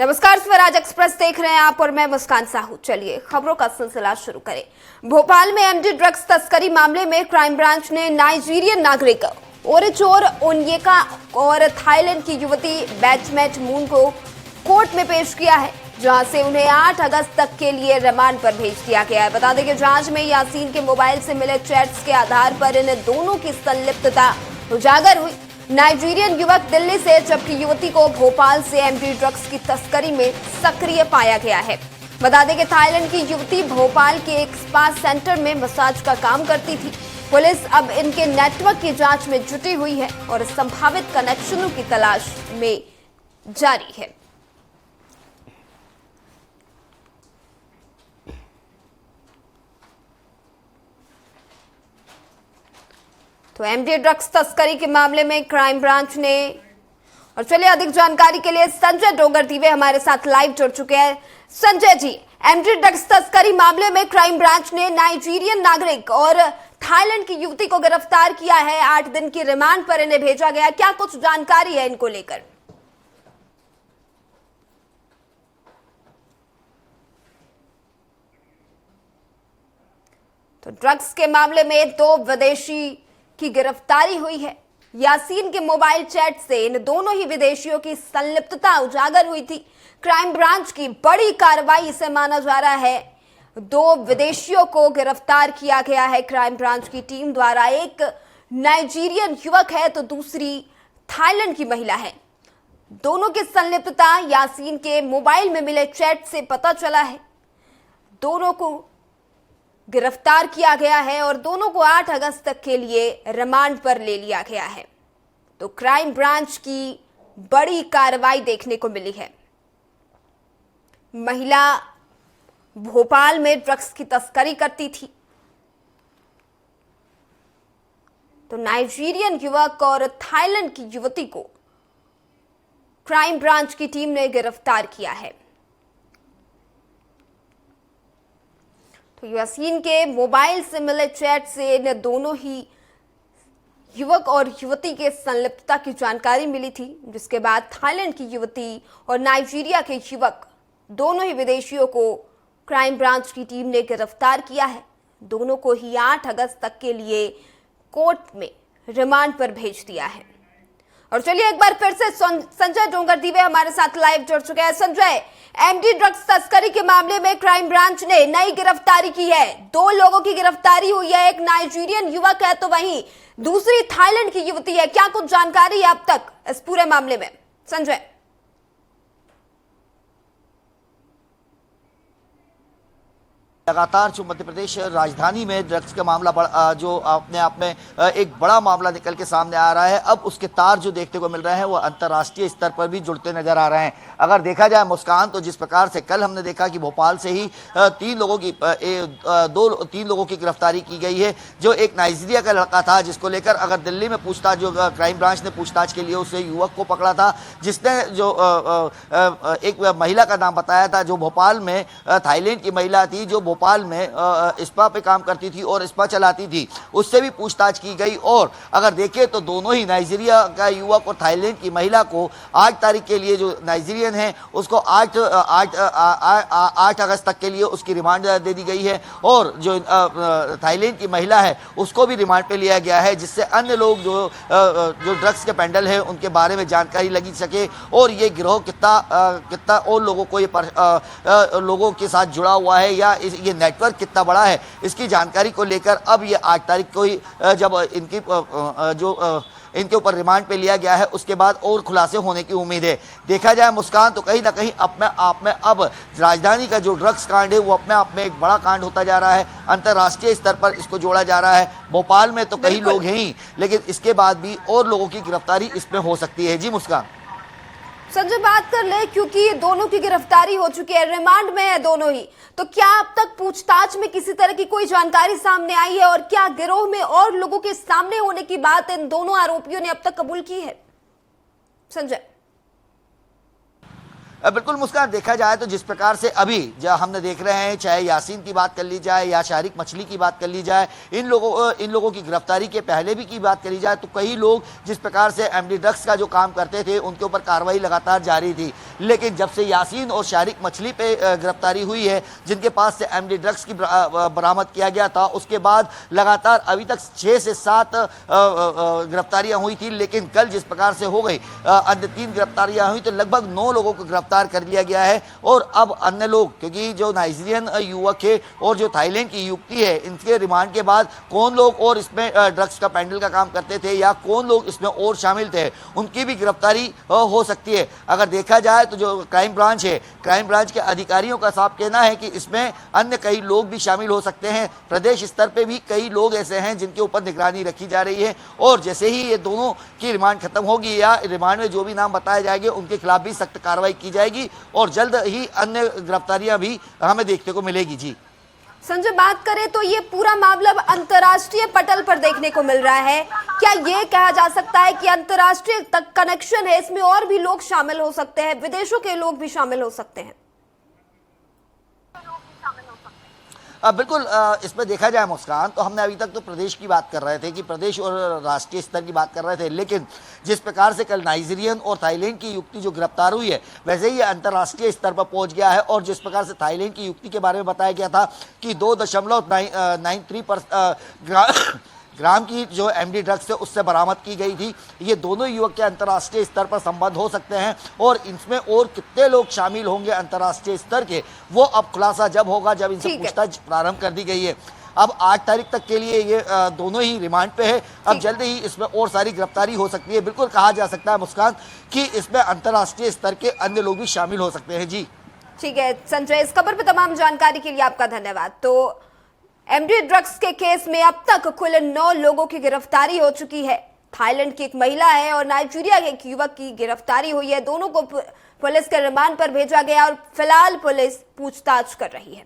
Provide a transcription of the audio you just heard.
नमस्कार, स्वराज एक्सप्रेस देख रहे हैं आप और मैं मुस्कान साहू। चलिए खबरों का सिलसिला शुरू करें। भोपाल में एमडी ड्रग्स तस्करी मामले में क्राइम ब्रांच ने नाइजीरियन नागरिक ओरेचोर ओन्येका और थाईलैंड की युवती बैचमेट मून को कोर्ट में पेश किया है, जहां से उन्हें 8 अगस्त तक के लिए रिमांड पर भेज दिया गया है। बता दें कि जांच में यासीन के मोबाइल से मिले चैट्स के आधार पर इन दोनों की संलिप्तता उजागर हुई। नाइजीरियन युवक दिल्ली से, जबकि युवती को भोपाल से एमडी ड्रग्स की तस्करी में सक्रिय पाया गया है। बता दें कि थाईलैंड की युवती भोपाल के एक स्पा सेंटर में मसाज का काम करती थी। पुलिस अब इनके नेटवर्क की जांच में जुटी हुई है और संभावित कनेक्शनों की तलाश में जारी है। तो एमडी ड्रग्स तस्करी के मामले में क्राइम ब्रांच ने, और चलिए अधिक जानकारी के लिए संजय डोंगर दीवे हमारे साथ लाइव जुड़ चुके हैं। संजय जी, एमडी ड्रग्स तस्करी मामले में क्राइम ब्रांच ने नाइजीरियन नागरिक और थाईलैंड की युवती को गिरफ्तार किया है। 8 दिन की रिमांड पर इन्हें भेजा गया। क्या कुछ जानकारी है इनको लेकर? तो ड्रग्स के मामले में 2 विदेशी की गिरफ्तारी हुई है। यासीन के मोबाइल चैट से इन दोनों ही विदेशियों की संलिप्तता उजागर हुई थी। क्राइम ब्रांच की बड़ी कार्रवाई इसे माना जा रहा है। 2 विदेशियों को गिरफ्तार किया गया है क्राइम ब्रांच की टीम द्वारा। एक नाइजीरियन युवक है तो दूसरी थाईलैंड की महिला है। दोनों की संलिप्तता यासीन के मोबाइल में मिले चैट से पता चला है। दोनों को गिरफ्तार किया गया है और दोनों को 8 अगस्त तक के लिए रिमांड पर ले लिया गया है। तो क्राइम ब्रांच की बड़ी कार्रवाई देखने को मिली है। महिला भोपाल में ड्रग्स की तस्करी करती थी, तो नाइजीरियन युवक और थाईलैंड की युवती को क्राइम ब्रांच की टीम ने गिरफ्तार किया है। तो यासीन के मोबाइल से मिले चैट से इन दोनों ही युवक और युवती के संलिप्तता की जानकारी मिली थी, जिसके बाद थाईलैंड की युवती और नाइजीरिया के युवक, दोनों ही विदेशियों को क्राइम ब्रांच की टीम ने गिरफ्तार किया है। दोनों को ही 8 अगस्त तक के लिए कोर्ट में रिमांड पर भेज दिया है। और चलिए एक बार फिर से संजय डोंगर दीवे हमारे साथ लाइव जुड़ चुके हैं। संजय, एमडी ड्रग्स तस्करी के मामले में क्राइम ब्रांच ने नई गिरफ्तारी की है। 2 लोगों की गिरफ्तारी हुई है। एक नाइजीरियन युवक है तो वहीं दूसरी थाईलैंड की युवती है। क्या कुछ जानकारी है अब तक इस पूरे मामले में, संजय? लगातार जो मध्य प्रदेश राजधानी में ड्रग्स का मामला जो अपने आप में एक बड़ा मामला निकल के सामने आ रहा है, अब उसके तार जो देखने को मिल रहे हैं वो अंतर्राष्ट्रीय स्तर पर भी जुड़ते नजर आ रहे हैं। अगर देखा जाए मुस्कान, तो जिस प्रकार से कल हमने देखा कि भोपाल से ही 3 लोगों की गिरफ्तारी की गई है। जो एक नाइजीरिया का लड़का था, जिसको लेकर अगर दिल्ली में पूछताछ, जो क्राइम ब्रांच ने पूछताछ के लिए उसे युवक को पकड़ा था, जिसने जो एक महिला का नाम बताया था, जो भोपाल में थाईलैंड की महिला थी, जो भोपाल में स्पा पे काम करती थी और स्पा चलाती थी, उससे भी पूछताछ की गई। और अगर देखें तो दोनों ही नाइजीरिया का युवक और थाईलैंड की महिला को 8 तारीख के लिए, जो नाइजीरियन है उसको 8 अगस्त तक के लिए उसकी रिमांड दे दी गई है, और जो थाईलैंड की महिला है उसको भी रिमांड पे लिया गया है, जिससे अन्य लोग जो ड्रग्स के पेंडल है उनके बारे में जानकारी लगी सके, और ये गिरोह कितना और लोगों को लोगों के साथ जुड़ा हुआ है, या ये नेटवर्क कितना बड़ा है, इसकी जानकारी को लेकर अब ये 8 तारीख को ही जब इनके ऊपर रिमांड पे लिया गया है, उसके बाद और खुलासे होने की उम्मीद है। देखा जाए मुस्कान, तो कहीं ना कहीं अपने आप में अब राजधानी का जो ड्रग्स कांड है वो अपने आप में एक बड़ा कांड होता जा रहा है। अंतर्राष्ट्रीय स्तर पर इसको जोड़ा जा रहा है। भोपाल में तो कई लोग हैं ही, लेकिन इसके बाद भी और लोगों की गिरफ्तारी इसमें हो सकती है। जी मुस्कान। संजय, बात कर ले, क्योंकि दोनों की गिरफ्तारी हो चुकी है, रिमांड में है दोनों ही, तो क्या अब तक पूछताछ में किसी तरह की कोई जानकारी सामने आई है, और क्या गिरोह में और लोगों के सामने होने की बात इन दोनों आरोपियों ने अब तक कबूल की है, संजय? बिल्कुल मुस्कान, देखा जाए तो जिस प्रकार से अभी जो हमने देख रहे हैं, चाहे यासीन की बात कर ली जाए या शारिक मछली की बात कर ली जाए, इन लोगों की गिरफ्तारी के पहले भी की बात करी जाए तो कई लोग जिस प्रकार से एमडी ड्रग्स का जो काम करते थे उनके ऊपर कार्रवाई लगातार जारी थी। लेकिन जब से यासीन और शारिक मछली पे गिरफ्तारी हुई है, जिनके पास से एमडी ड्रग्स की बरामद किया गया था, उसके बाद लगातार अभी तक 6 से 7 गिरफ्तारियां हुई थी। लेकिन कल जिस प्रकार से हो गई, अन्य 3 गिरफ्तारियां हुई तो लगभग 9 लोगों को गिरफ्तार कर लिया गया है। और अब अन्य लोग, क्योंकि जो नाइजीरियन युवक है और जो थाईलैंड की युवती है, इनके रिमांड के बाद कौन लोग और इसमें ड्रग्स का पेंडल का काम करते थे या कौन लोग इसमें और शामिल थे, उनकी भी गिरफ्तारी हो सकती है। अगर देखा जाए तो जो क्राइम ब्रांच है, क्राइम ब्रांच के अधिकारियों का साफ कहना है कि इसमें अन्य कई लोग भी शामिल हो सकते हैं। प्रदेश स्तर पे भी कई लोग ऐसे हैं जिनके ऊपर निगरानी रखी जा रही है और जैसे ही ये दोनों की रिमांड खत्म होगी या रिमांड में जो भी नाम बताए जाएंगे उनके खिलाफ भी सख्त कार्रवाई की जाएगी और जल्द ही अन्य गिरफ्तारियां भी हमें देखने को मिलेगी। जी संजय, बात करें तो ये पूरा मामला अंतर्राष्ट्रीय पटल पर देखने को मिल रहा है। क्या ये कहा जा सकता है कि अंतर्राष्ट्रीय तक कनेक्शन है, इसमें और भी लोग शामिल हो सकते हैं, विदेशों के लोग भी शामिल हो सकते हैं? बिल्कुल, इसमें देखा जाए मुस्कान, तो हमने अभी तक तो प्रदेश की बात कर रहे थे कि प्रदेश और राष्ट्रीय स्तर की बात कर रहे थे, लेकिन जिस प्रकार से कल नाइजीरियन और थाईलैंड की युवती जो गिरफ्तार हुई है, वैसे ही ये अंतर्राष्ट्रीय स्तर पर पहुंच गया है। और जिस प्रकार से थाईलैंड की युवती के बारे में बताया गया था कि 2.93 ग्राम की जो एमडी ड्रग्स है उससे बरामद की गई थी। ये दोनों युवक के अंतर्राष्ट्रीय स्तर पर संबंध हो सकते हैं और इसमें और कितने लोग शामिल होंगे अंतर्राष्ट्रीय स्तर के, वो अब खुलासा जब होगा जब इनसे पूछताछ प्रारंभ कर दी गई है। अब 8 तारीख तक के लिए ये दोनों ही रिमांड पे है। अब जल्द ही इसमें और सारी गिरफ्तारी हो सकती है। बिल्कुल कहा जा सकता है मुस्कान कि इसमें अंतर्राष्ट्रीय स्तर के अन्य लोग भी शामिल हो सकते हैं। जी ठीक है संजय, इस खबर पर तमाम जानकारी के लिए आपका धन्यवाद। तो एमडी ड्रग्स के केस में अब तक कुल 9 लोगों की गिरफ्तारी हो चुकी है। थाईलैंड की एक महिला है और नाइजीरिया के एक युवक की गिरफ्तारी हुई है। दोनों को पुलिस के रिमांड पर भेजा गया और फिलहाल पुलिस पूछताछ कर रही है।